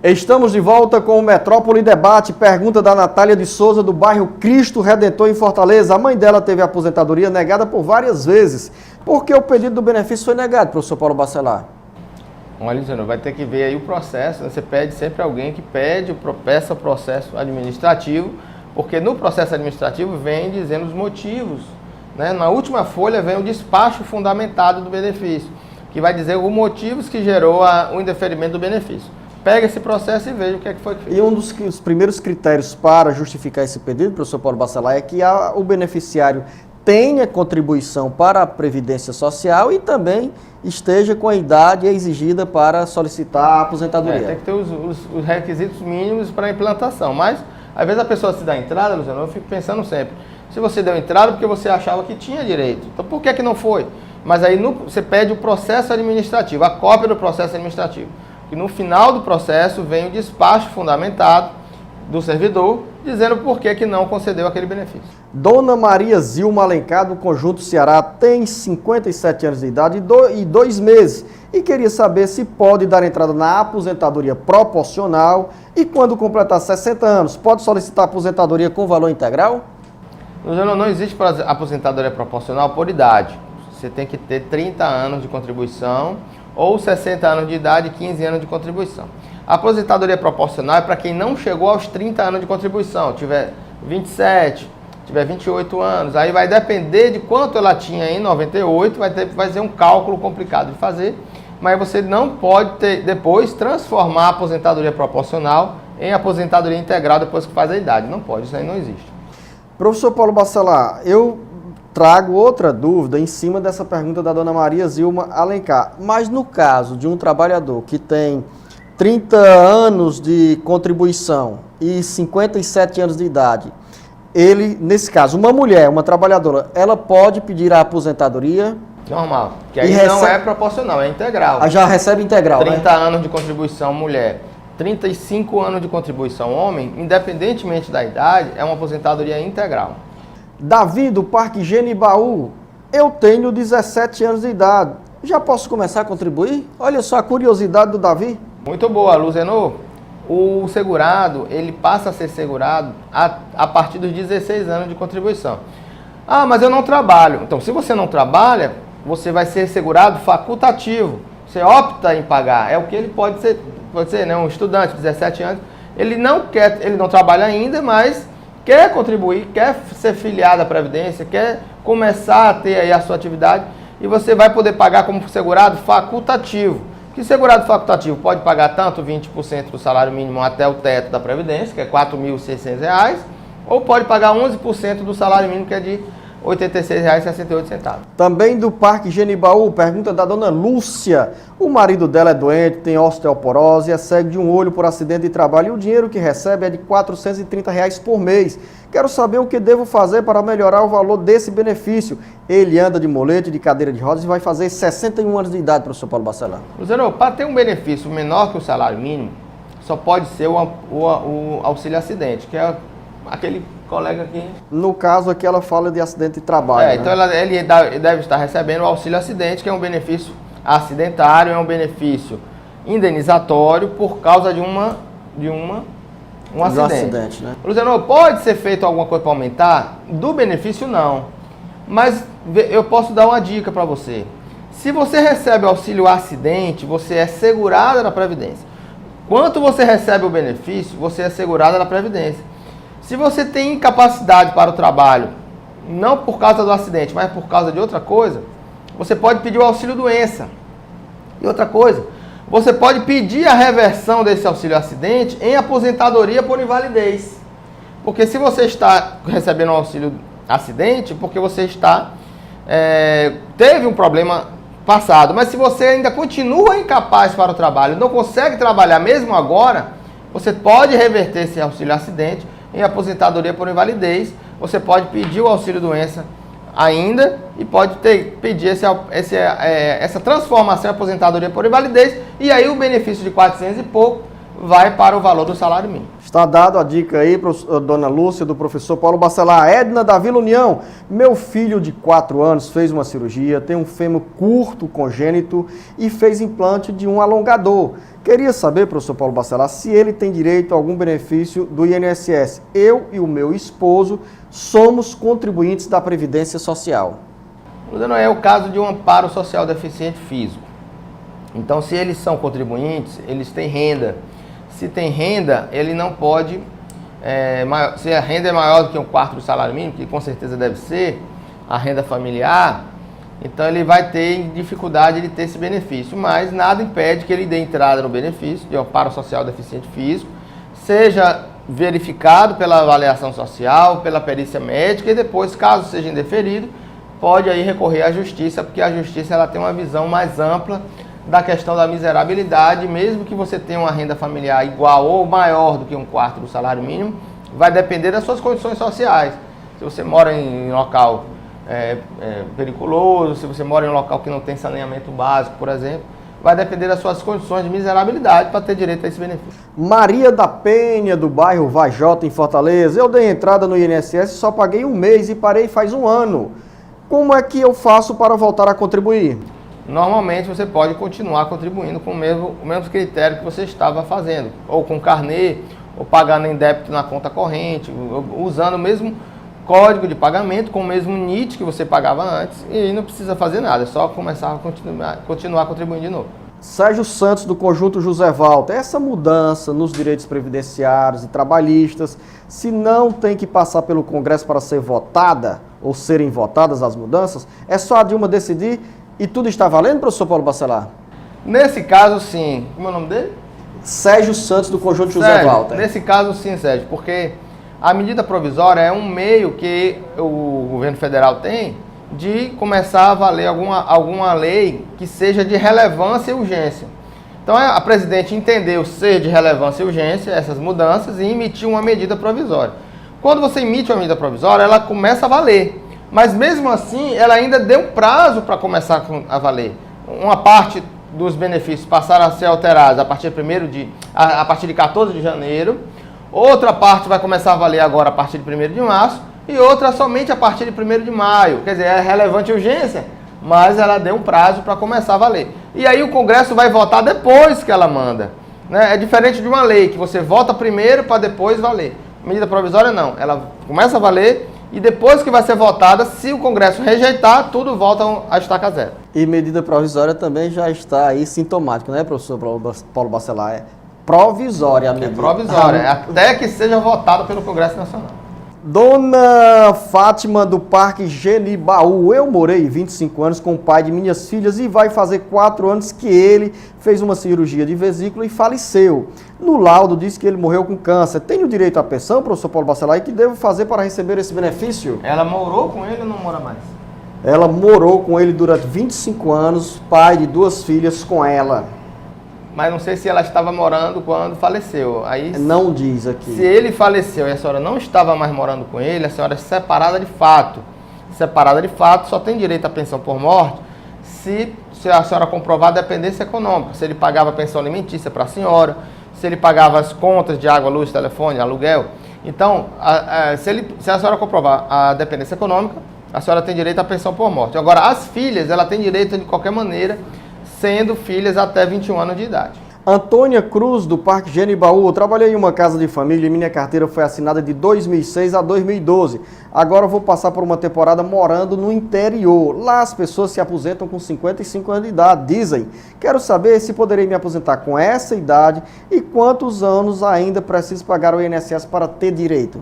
Estamos de volta com o Metrópole Debate. Pergunta da Natália de Souza, do bairro Cristo Redentor, em Fortaleza. A mãe dela teve a aposentadoria negada por várias vezes. Por que o pedido do benefício foi negado, professor Paulo Bacelar? Olha, Luciano, vai ter que ver aí o processo. Você pede sempre alguém que peça o processo administrativo, porque no processo administrativo vem dizendo os motivos. Né? Na última folha vem o despacho fundamentado do benefício, que vai dizer os motivos que gerou o indeferimento do benefício. Pega esse processo e veja o que é que foi feito. E um dos primeiros critérios para justificar esse pedido, professor Paulo Bacelar, é que o beneficiário tenha contribuição para a Previdência Social e também esteja com a idade exigida para solicitar a aposentadoria. Tem que ter os requisitos mínimos para a implantação, mas às vezes a pessoa se dá entrada, Luciano, eu fico pensando sempre, se você deu entrada porque você achava que tinha direito, então por que não foi? Mas aí você pede o processo administrativo, a cópia do processo administrativo. E no final do processo vem o despacho fundamentado do servidor, dizendo por que não concedeu aquele benefício. Dona Maria Zilma Alencar, do Conjunto Ceará, tem 57 anos de idade e 2 meses e queria saber se pode dar entrada na aposentadoria proporcional e quando completar 60 anos, pode solicitar aposentadoria com valor integral? Não existe aposentadoria proporcional por idade. Você tem que ter 30 anos de contribuição ou 60 anos de idade e 15 anos de contribuição. A aposentadoria proporcional é para quem não chegou aos 30 anos de contribuição, tiver 27, tiver 28 anos, aí vai depender de quanto ela tinha em 98, vai ser um cálculo complicado de fazer, mas você não pode depois transformar a aposentadoria proporcional em aposentadoria integral depois que faz a idade. Não pode, isso aí não existe. Professor Paulo Bacelar, eu trago outra dúvida em cima dessa pergunta da dona Maria Zilma Alencar. Mas no caso de um trabalhador que tem 30 anos de contribuição e 57 anos de idade, ele, nesse caso, uma mulher, uma trabalhadora, ela pode pedir a aposentadoria? Normal, que aí não é proporcional, é integral. Já recebe integral, 30 anos de contribuição mulher, 35 anos de contribuição homem, independentemente da idade, é uma aposentadoria integral. Davi, do Parque Genibaú, eu tenho 17 anos de idade. Já posso começar a contribuir? Olha só a curiosidade do Davi. Muito boa, Luzenor. O segurado, ele passa a ser segurado a partir dos 16 anos de contribuição. Ah, mas eu não trabalho. Então, se você não trabalha, você vai ser segurado facultativo. Você opta em pagar. É o que ele pode ser, né? Um estudante de 17 anos, ele não trabalha ainda, mas quer contribuir, quer ser filiado à Previdência, quer começar a ter aí a sua atividade e você vai poder pagar como segurado facultativo. Que segurado facultativo pode pagar tanto 20% do salário mínimo até o teto da Previdência, que é R$ 4.600, ou pode pagar 11% do salário mínimo, que é de R$ 86,68. Também do Parque Genibaú, pergunta da dona Lúcia. O marido dela é doente, tem osteoporose, é cego de um olho por acidente de trabalho e o dinheiro que recebe é de R$ 430 por mês. Quero saber o que devo fazer para melhorar o valor desse benefício. Ele anda de molete, de cadeira de rodas e vai fazer 61 anos de idade, professor Paulo Bacelar. Luciano, para ter um benefício menor que o salário mínimo, só pode ser o auxílio acidente, que é aquele colega aqui. No caso aqui ela fala de acidente de trabalho. Né? Então ele deve estar recebendo o auxílio acidente, que é um benefício acidentário, é um benefício indenizatório por causa de um acidente. Né? Luciano, pode ser feito alguma coisa para aumentar? Do benefício não. Mas eu posso dar uma dica para você. Se você recebe o auxílio acidente, você é segurada na Previdência. Quanto você recebe o benefício, você é segurada na Previdência. Se você tem incapacidade para o trabalho, não por causa do acidente, mas por causa de outra coisa, você pode pedir o auxílio doença. E outra coisa, você pode pedir a reversão desse auxílio acidente em aposentadoria por invalidez. Porque se você está recebendo um auxílio acidente, porque você teve um problema passado, mas se você ainda continua incapaz para o trabalho, não consegue trabalhar mesmo agora, você pode reverter esse auxílio acidente em aposentadoria por invalidez. Você pode pedir o auxílio doença ainda e pode pedir essa transformação em aposentadoria por invalidez, e aí o benefício de 400 e pouco vai para o valor do salário mínimo. Está dado a dica aí, dona Lúcia, do professor Paulo Bacelar. Edna da Vila União. Meu filho de 4 anos fez uma cirurgia, tem um fêmur curto congênito e fez implante de um alongador. Queria saber, professor Paulo Bacelar, se ele tem direito a algum benefício do INSS. Eu e o meu esposo somos contribuintes da Previdência Social. Não é o caso de um amparo social deficiente físico. Então, se eles são contribuintes, eles têm renda. Se tem renda, ele não pode, se a renda é maior do que 1/4 do salário mínimo, que com certeza deve ser, a renda familiar, então ele vai ter dificuldade de ter esse benefício, mas nada impede que ele dê entrada no benefício de amparo social deficiente físico, seja verificado pela avaliação social, pela perícia médica e depois, caso seja indeferido, pode aí recorrer à justiça, porque a justiça ela tem uma visão mais ampla da questão da miserabilidade, mesmo que você tenha uma renda familiar igual ou maior do que 1/4 do salário mínimo, vai depender das suas condições sociais. Se você mora em local periculoso, se você mora em um local que não tem saneamento básico, por exemplo, vai depender das suas condições de miserabilidade para ter direito a esse benefício. Maria da Penha, do bairro Vajota, em Fortaleza. Eu dei entrada no INSS e só paguei 1 mês e parei faz 1 ano. Como é que eu faço para voltar a contribuir? Normalmente você pode continuar contribuindo com o mesmo critério que você estava fazendo, ou com carnê, ou pagando em débito na conta corrente, usando o mesmo código de pagamento, com o mesmo NIT que você pagava antes, e aí não precisa fazer nada, é só começar a continuar contribuindo de novo. Sérgio Santos, do Conjunto José Walter, essa mudança nos direitos previdenciários e trabalhistas, se não tem que passar pelo Congresso para ser votada, ou serem votadas as mudanças, é só a Dilma decidir e tudo está valendo, professor Paulo Bacelar? Nesse caso, sim. Como é o nome dele? Sérgio Santos, do Conjunto José Walter. Nesse caso, sim, Sérgio, porque a medida provisória é um meio que o governo federal tem de começar a valer alguma lei que seja de relevância e urgência. Então, a presidente entendeu ser de relevância e urgência essas mudanças e emitiu uma medida provisória. Quando você emite uma medida provisória, ela começa a valer. Mas mesmo assim, ela ainda deu prazo para começar a valer. Uma parte dos benefícios passaram a ser alterados a partir de 14 de janeiro. Outra parte vai começar a valer agora a partir de 1º de março. E outra somente a partir de 1º de maio. Quer dizer, é relevante e urgência, mas ela deu um prazo para começar a valer. E aí o Congresso vai votar depois que ela manda. Né? É diferente de uma lei, que você vota primeiro para depois valer. Medida provisória não. Ela começa a valer e depois que vai ser votada, se o Congresso rejeitar, tudo volta a estaca zero. E medida provisória também já está aí sintomático, né, professor Paulo Bacelar? É provisória a medida. É provisória, até que seja votada pelo Congresso Nacional. Dona Fátima, do Parque Genibaú. Eu morei 25 anos com o pai de minhas filhas e vai fazer 4 anos que ele fez uma cirurgia de vesícula e faleceu. No laudo diz que ele morreu com câncer. Tenho direito à pensão, professor Paulo Bacelar, e que devo fazer para receber esse benefício? Ela morou com ele ou não mora mais? Ela morou com ele durante 25 anos, pai de 2 filhas com ela. Mas não sei se ela estava morando quando faleceu. Aí, não diz aqui. Se ele faleceu e a senhora não estava mais morando com ele, a senhora é separada de fato. Separada de fato, só tem direito à pensão por morte se a senhora comprovar a dependência econômica. Se ele pagava pensão alimentícia para a senhora, se ele pagava as contas de água, luz, telefone, aluguel. Então, se a senhora comprovar a dependência econômica, a senhora tem direito à pensão por morte. Agora, as filhas, ela tem direito de qualquer maneira, sendo filhas até 21 anos de idade. Antônia Cruz, do Parque Genibaú. Eu trabalhei em uma casa de família e minha carteira foi assinada de 2006 a 2012. Agora eu vou passar por uma temporada morando no interior. Lá as pessoas se aposentam com 55 anos de idade, dizem. Quero saber se poderei me aposentar com essa idade e quantos anos ainda preciso pagar o INSS para ter direito.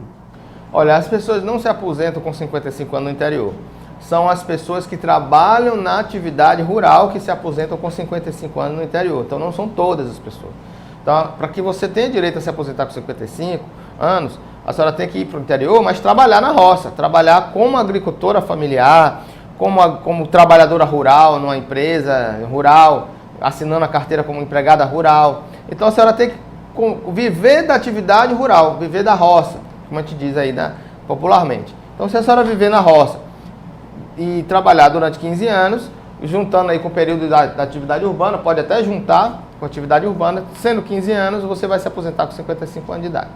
Olha, as pessoas não se aposentam com 55 anos no interior. São as pessoas que trabalham na atividade rural que se aposentam com 55 anos no interior. Então, não são todas as pessoas. Então, para que você tenha direito a se aposentar com 55 anos, a senhora tem que ir para o interior, mas trabalhar na roça. Trabalhar como agricultora familiar, como trabalhadora rural numa empresa rural, assinando a carteira como empregada rural. Então, a senhora tem que viver da atividade rural, viver da roça, como a gente diz aí, né, popularmente. Então, se a senhora viver na roça e trabalhar durante 15 anos, juntando aí com o período da atividade urbana, pode até juntar com atividade urbana, sendo 15 anos, você vai se aposentar com 55 anos de idade.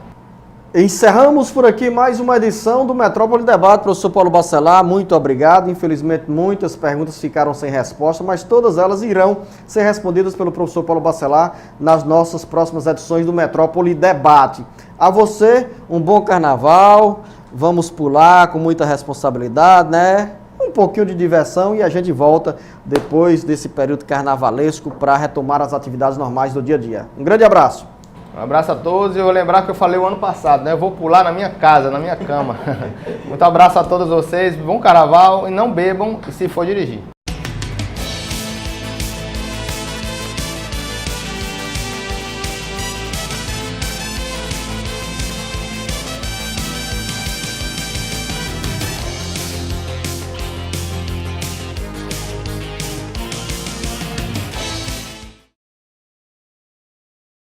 Encerramos por aqui mais uma edição do Metrópole Debate. Professor Paulo Bacelar, muito obrigado. Infelizmente, muitas perguntas ficaram sem resposta, mas todas elas irão ser respondidas pelo professor Paulo Bacelar nas nossas próximas edições do Metrópole Debate. A você, um bom carnaval. Vamos pular com muita responsabilidade, né? Um pouquinho de diversão e a gente volta depois desse período carnavalesco para retomar as atividades normais do dia a dia. Um grande abraço. Um abraço a todos e eu vou lembrar que eu falei o ano passado, né? Eu vou pular na minha casa, na minha cama. Muito abraço a todos vocês, bom carnaval e não bebam se for dirigir.